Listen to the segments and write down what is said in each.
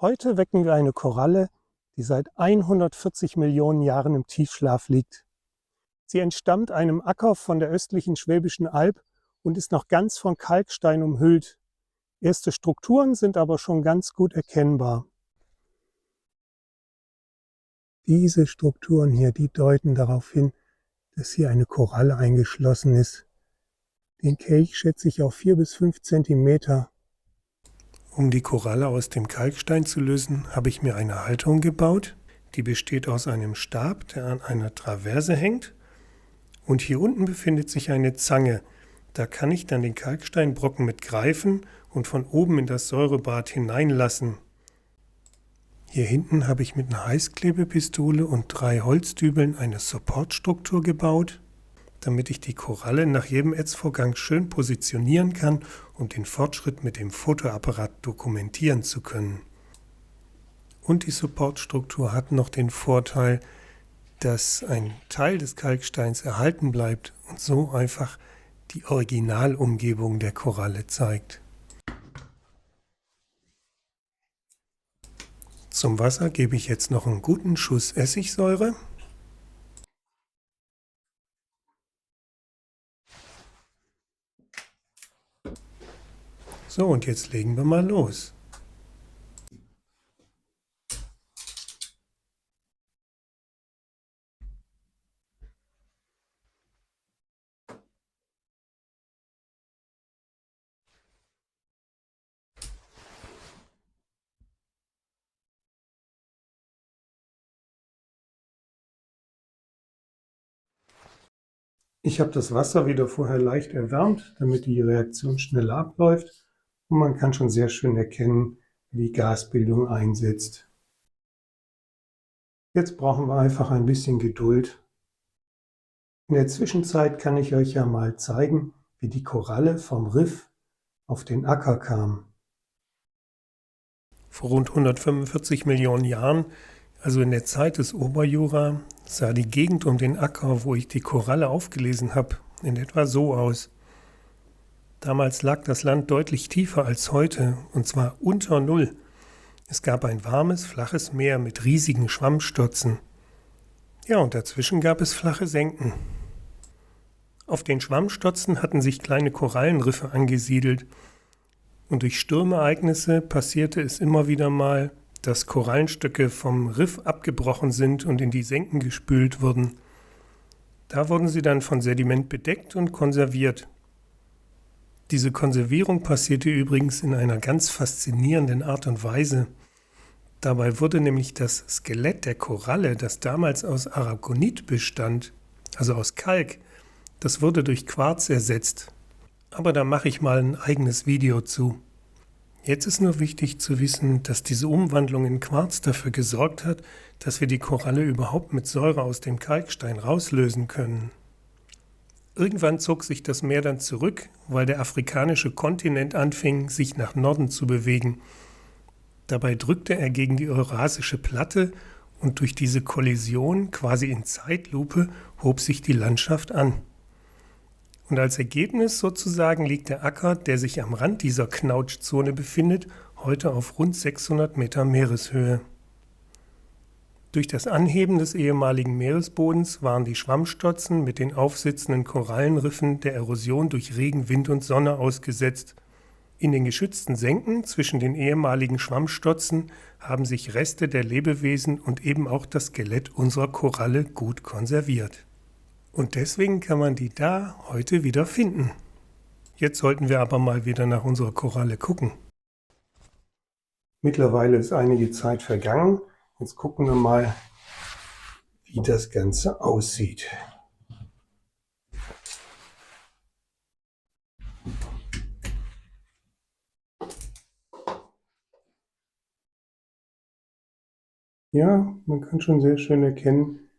Heute wecken wir eine Koralle, die seit 140 Millionen Jahren im Tiefschlaf liegt. Sie entstammt einem Acker von der östlichen Schwäbischen Alb und ist noch ganz von Kalkstein umhüllt. Erste Strukturen sind aber schon ganz gut erkennbar. Diese Strukturen hier, die deuten darauf hin, dass hier eine Koralle eingeschlossen ist. Den Kelch schätze ich auf 4 bis 5 Zentimeter. Um die Koralle aus dem Kalkstein zu lösen, habe ich mir eine Halterung gebaut. Die besteht aus einem Stab, der an einer Traverse hängt. Und hier unten befindet sich eine Zange. Da kann ich dann den Kalksteinbrocken mit greifen und von oben in das Säurebad hineinlassen. Hier hinten habe ich mit einer Heißklebepistole und 3 Holzdübeln eine Supportstruktur gebaut, damit ich die Koralle nach jedem Ätzvorgang schön positionieren kann, um den Fortschritt mit dem Fotoapparat dokumentieren zu können. Und die Supportstruktur hat noch den Vorteil, dass ein Teil des Kalksteins erhalten bleibt und so einfach die Originalumgebung der Koralle zeigt. Zum Wasser gebe ich jetzt noch einen guten Schuss Essigsäure. So, und jetzt legen wir mal los. Ich habe das Wasser wieder vorher leicht erwärmt, damit die Reaktion schneller abläuft und man kann schon sehr schön erkennen, wie die Gasbildung einsetzt. Jetzt brauchen wir einfach ein bisschen Geduld. In der Zwischenzeit kann ich euch ja mal zeigen, wie die Koralle vom Riff auf den Acker kam. Vor rund 145 Millionen Jahren, also in der Zeit des Oberjura, sah die Gegend um den Acker, wo ich die Koralle aufgelesen habe, in etwa so aus. Damals lag das Land deutlich tiefer als heute, und zwar unter Null. Es gab ein warmes, flaches Meer mit riesigen Schwammstotzen. Ja, und dazwischen gab es flache Senken. Auf den Schwammstotzen hatten sich kleine Korallenriffe angesiedelt. Und durch Sturmereignisse passierte es immer wieder mal, dass Korallenstücke vom Riff abgebrochen sind und in die Senken gespült wurden. Da wurden sie dann von Sediment bedeckt und konserviert. Diese Konservierung passierte übrigens in einer ganz faszinierenden Art und Weise. Dabei wurde nämlich das Skelett der Koralle, das damals aus Aragonit bestand, also aus Kalk, das wurde durch Quarz ersetzt. Aber da mache ich mal ein eigenes Video zu. Jetzt ist nur wichtig zu wissen, dass diese Umwandlung in Quarz dafür gesorgt hat, dass wir die Koralle überhaupt mit Säure aus dem Kalkstein rauslösen können. Irgendwann zog sich das Meer dann zurück, weil der afrikanische Kontinent anfing, sich nach Norden zu bewegen. Dabei drückte er gegen die Eurasische Platte und durch diese Kollision, quasi in Zeitlupe, hob sich die Landschaft an. Und als Ergebnis sozusagen liegt der Acker, der sich am Rand dieser Knautschzone befindet, heute auf rund 600 Meter Meereshöhe. Durch das Anheben des ehemaligen Meeresbodens waren die Schwammstotzen mit den aufsitzenden Korallenriffen der Erosion durch Regen, Wind und Sonne ausgesetzt. In den geschützten Senken zwischen den ehemaligen Schwammstotzen haben sich Reste der Lebewesen und eben auch das Skelett unserer Koralle gut konserviert. Und deswegen kann man die da heute wieder finden. Jetzt sollten wir aber mal wieder nach unserer Koralle gucken. Mittlerweile ist einige Zeit vergangen. Jetzt gucken wir mal, wie das Ganze aussieht. Ja, man kann schon sehr schön erkennen,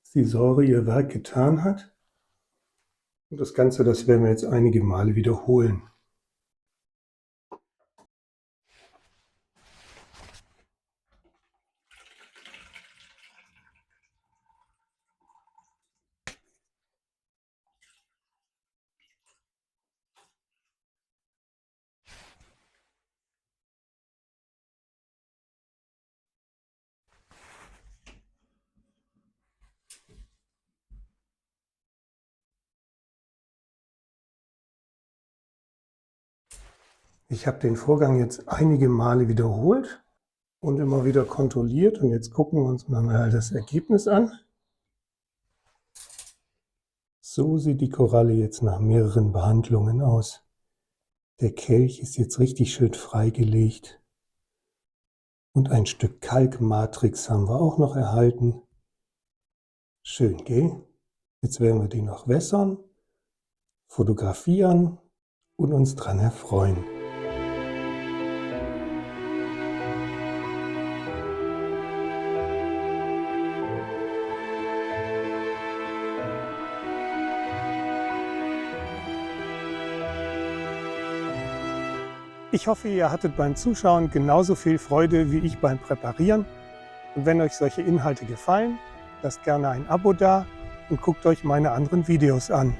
dass die Säure ihr Werk getan hat. Und das Ganze, das werden wir jetzt einige Male wiederholen. Ich habe den Vorgang jetzt einige Male wiederholt und immer wieder kontrolliert. Und jetzt gucken wir uns mal das Ergebnis an. So sieht die Koralle jetzt nach mehreren Behandlungen aus. Der Kelch ist jetzt richtig schön freigelegt. Und ein Stück Kalkmatrix haben wir auch noch erhalten. Schön, gell? Jetzt werden wir die noch wässern, fotografieren und uns dran erfreuen. Ich hoffe, ihr hattet beim Zuschauen genauso viel Freude wie ich beim Präparieren. Und wenn euch solche Inhalte gefallen, lasst gerne ein Abo da und guckt euch meine anderen Videos an.